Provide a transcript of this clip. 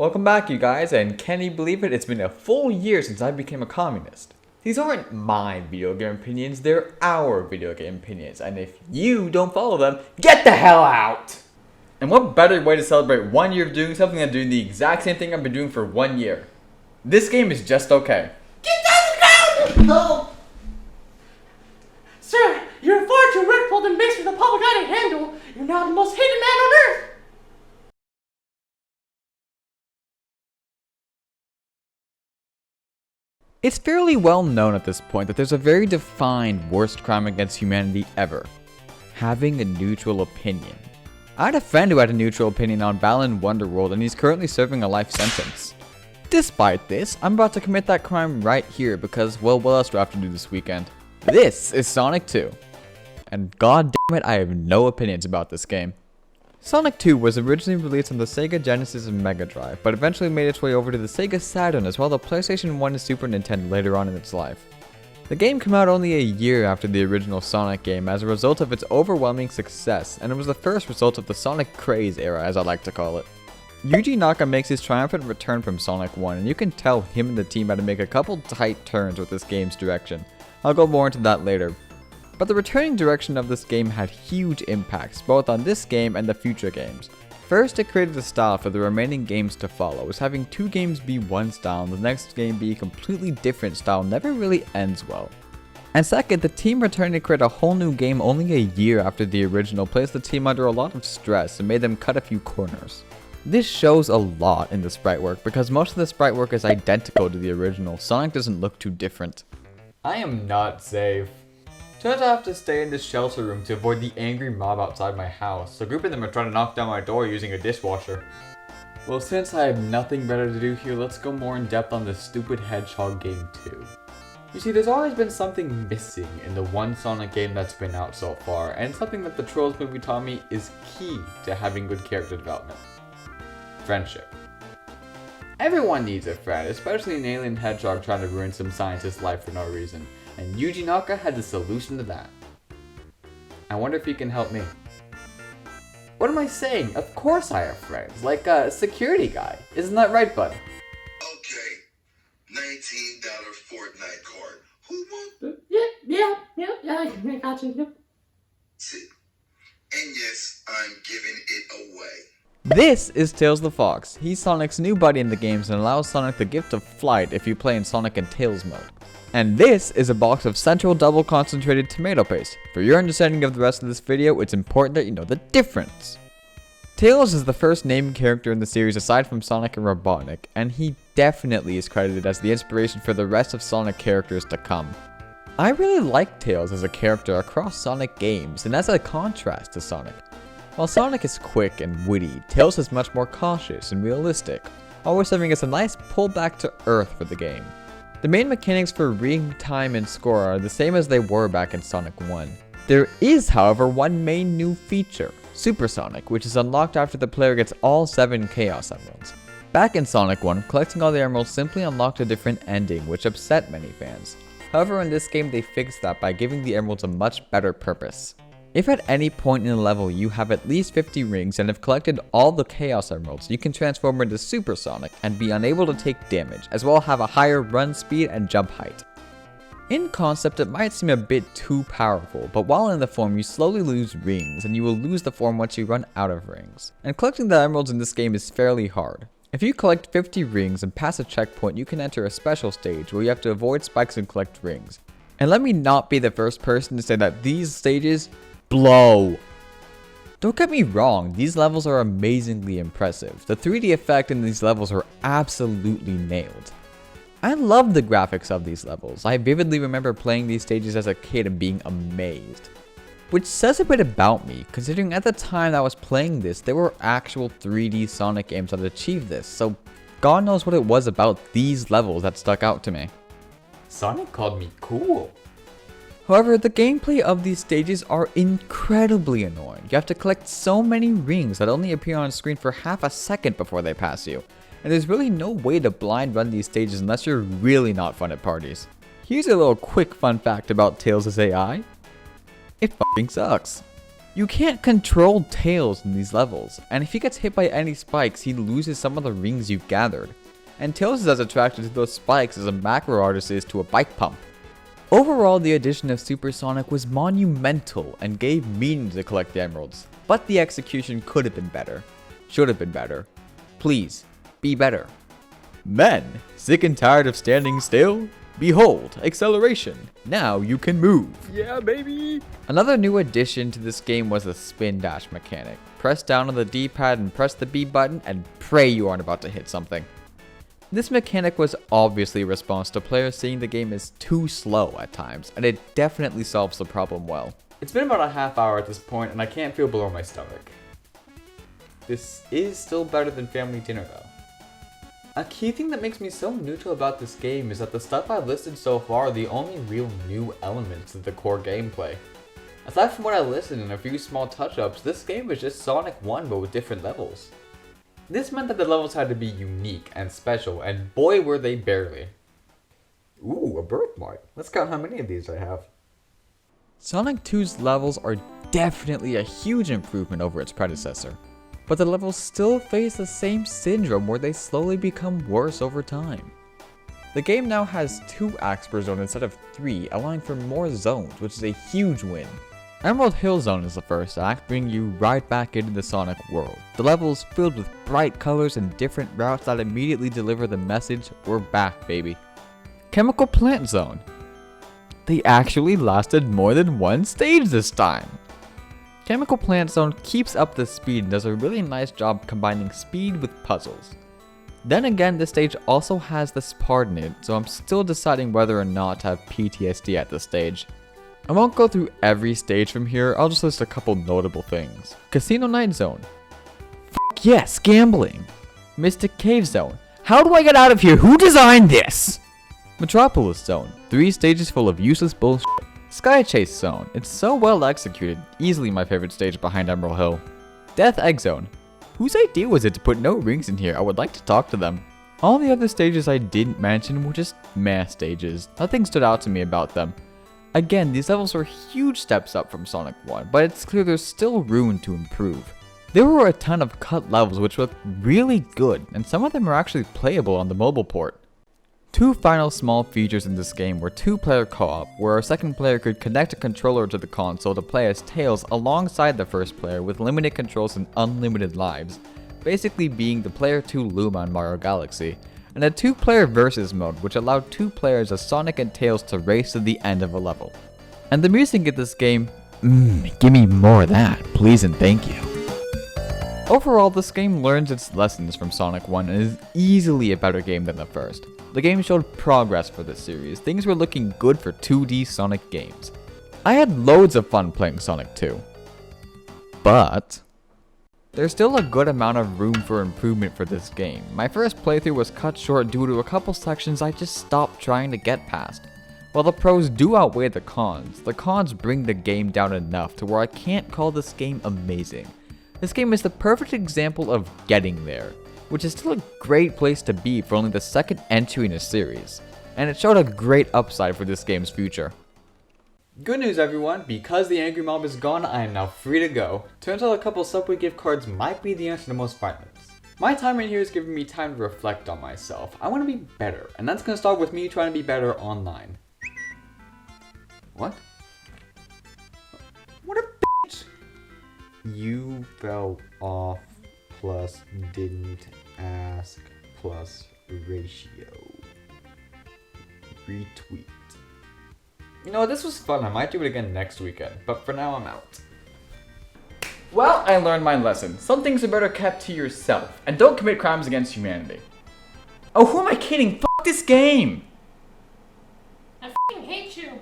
Welcome back, you guys, and can you believe it? It's been a full year since I became a communist. These aren't my video game opinions, they're our video game opinions, and if you don't follow them, get the hell out! And what better way to celebrate 1 year of doing something than doing the exact same thing I've been doing for 1 year? This game is just okay. Get down the ground! No! Sir, you're far too rightful to mix with the public eye to handle. You're now the most hated man on earth! It's fairly well known at this point that there's a very defined worst crime against humanity ever. Having a neutral opinion. I had a friend who had a neutral opinion on Balan Wonderworld and he's currently serving a life sentence. Despite this, I'm about to commit that crime right here because, well, what else do I have to do this weekend? This is Sonic 2. And god damn it, I have no opinions about this game. Sonic 2 was originally released on the Sega Genesis and Mega Drive, but eventually made its way over to the Sega Saturn as well as the PlayStation 1 and Super Nintendo later on in its life. The game came out only a year after the original Sonic game as a result of its overwhelming success, and it was the first result of the Sonic Craze era, as I like to call it. Yuji Naka makes his triumphant return from Sonic 1, and you can tell him and the team had to make a couple tight turns with this game's direction. I'll go more into that later. But the returning direction of this game had huge impacts, both on this game and the future games. First, it created a style for the remaining games to follow, as having two games be one style and the next game be a completely different style never really ends well. And second, the team returning to create a whole new game only a year after the original placed the team under a lot of stress and made them cut a few corners. This shows a lot in the sprite work because most of the sprite work is identical to the original. Sonic doesn't look too different. I am not safe. Turns out I have to stay in this shelter room to avoid the angry mob outside my house. A group of them are trying to knock down my door using a dishwasher. Well, since I have nothing better to do here, let's go more in depth on this stupid Hedgehog game too. You see, there's always been something missing in the one Sonic game that's been out so far, and something that the Trolls movie taught me is key to having good character development. Friendship. Everyone needs a friend, especially an alien hedgehog trying to ruin some scientist's life for no reason. And Yuji Naka had the solution to that. I wonder if he can help me. What am I saying? Of course I have friends, like a security guy. Isn't that right, bud? Okay, $19 Fortnite card. Who wants Yeah, I got you. it? And yes, I'm giving it away. This is Tails the Fox. He's Sonic's new buddy in the games and allows Sonic the gift of flight if you play in Sonic and Tails mode. And this is a box of Central Double Concentrated Tomato Paste. For your understanding of the rest of this video, it's important that you know the difference. Tails is the first named character in the series aside from Sonic and Robotnik, and he definitely is credited as the inspiration for the rest of Sonic characters to come. I really like Tails as a character across Sonic games, and as a contrast to Sonic. While Sonic is quick and witty, Tails is much more cautious and realistic, always serving as a nice pull back to earth for the game. The main mechanics for ring, time, and score are the same as they were back in Sonic 1. There is, however, one main new feature, Super Sonic, which is unlocked after the player gets all 7 Chaos Emeralds. Back in Sonic 1, collecting all the emeralds simply unlocked a different ending, which upset many fans. However, in this game they fixed that by giving the emeralds a much better purpose. If at any point in the level you have at least 50 rings and have collected all the Chaos Emeralds, you can transform into Super Sonic and be unable to take damage, as well as have a higher run speed and jump height. In concept, it might seem a bit too powerful, but while in the form you slowly lose rings, and you will lose the form once you run out of rings. And collecting the emeralds in this game is fairly hard. If you collect 50 rings and pass a checkpoint, you can enter a special stage where you have to avoid spikes and collect rings. And let me not be the first person to say that these stages blow. Don't get me wrong, these levels are amazingly impressive. The 3D effect in these levels are absolutely nailed. I love the graphics of these levels. I vividly remember playing these stages as a kid and being amazed. Which says a bit about me, considering at the time that I was playing this, there were actual 3D Sonic games that achieved this, so God knows what it was about these levels that stuck out to me. Sonic called me cool. However, the gameplay of these stages are incredibly annoying. You have to collect so many rings that only appear on screen for half a second before they pass you. And there's really no way to blind run these stages unless you're really not fun at parties. Here's a little quick fun fact about Tails' AI. It fucking sucks. You can't control Tails in these levels, and if he gets hit by any spikes, he loses some of the rings you've gathered. And Tails is as attracted to those spikes as a macro artist is to a bike pump. Overall, the addition of Super Sonic was monumental and gave meaning to collect the emeralds, but the execution could have been better. Should have been better. Please, be better. Men, sick and tired of standing still? Behold, acceleration. Now you can move. Yeah, baby. Another new addition to this game was the spin dash mechanic. Press down on the D-pad and press the B button and pray you aren't about to hit something. This mechanic was obviously a response to players seeing the game is too slow at times, and it definitely solves the problem well. It's been about a half hour at this point and I can't feel below my stomach. This is still better than family dinner though. A key thing that makes me so neutral about this game is that the stuff I've listed so far are the only real new elements to the core gameplay. Aside from what I listed and a few small touch-ups, this game was just Sonic 1 but with different levels. This meant that the levels had to be unique and special, and boy were they barely. Ooh, a birthmark. Let's count how many of these I have. Sonic 2's levels are definitely a huge improvement over its predecessor. But the levels still face the same syndrome where they slowly become worse over time. The game now has 2 acts per zone instead of 3, allowing for more zones, which is a huge win. Emerald Hill Zone is the first act, bringing you right back into the Sonic world. The level is filled with bright colors and different routes that immediately deliver the message, we're back, baby. Chemical Plant Zone. They actually lasted more than one stage this time. Chemical Plant Zone keeps up the speed and does a really nice job combining speed with puzzles. Then again, this stage also has this part in it, so I'm still deciding whether or not to have PTSD at this stage. I won't go through every stage from here, I'll just list a couple notable things. Casino Night Zone. F yes, gambling. Mystic Cave Zone. How do I get out of here? Who designed this? Metropolis Zone. 3 stages full of useless bullshit. Sky Chase Zone. It's so well executed, easily my favorite stage behind Emerald Hill. Death Egg Zone. Whose idea was it to put no rings in here? I would like to talk to them. All the other stages I didn't mention were just meh stages. Nothing stood out to me about them. Again, these levels were huge steps up from Sonic 1, but it's clear there's still room to improve. There were a ton of cut levels which looked really good, and some of them are actually playable on the mobile port. 2 final small features in this game were 2-player co-op, where a second player could connect a controller to the console to play as Tails alongside the first player with limited controls and unlimited lives, basically being the Player 2 Luma in Mario Galaxy, and a 2-player versus mode which allowed 2 players as Sonic and Tails to race to the end of a level. And the music in this game, give me more of that, please and thank you. Overall, this game learns its lessons from Sonic 1 and is easily a better game than the first. The game showed progress for this series, things were looking good for 2D Sonic games. I had loads of fun playing Sonic 2. But there's still a good amount of room for improvement for this game. My first playthrough was cut short due to a couple sections I just stopped trying to get past. While the pros do outweigh the cons bring the game down enough to where I can't call this game amazing. This game is the perfect example of getting there, which is still a great place to be for only the second entry in a series, and it showed a great upside for this game's future. Good news everyone, because the angry mob is gone, I am now free to go. Turns out a couple Subway gift cards might be the answer to most violence. My time right here is giving me time to reflect on myself. I want to be better, and that's going to start with me trying to be better online. What? What a bitch! You fell off plus didn't ask plus ratio. Retweet. You know, this was fun. I might do it again next weekend, but for now I'm out. Well, I learned my lesson. Some things are better kept to yourself, and don't commit crimes against humanity. Oh, who am I kidding? F*** this game! I f***ing hate you.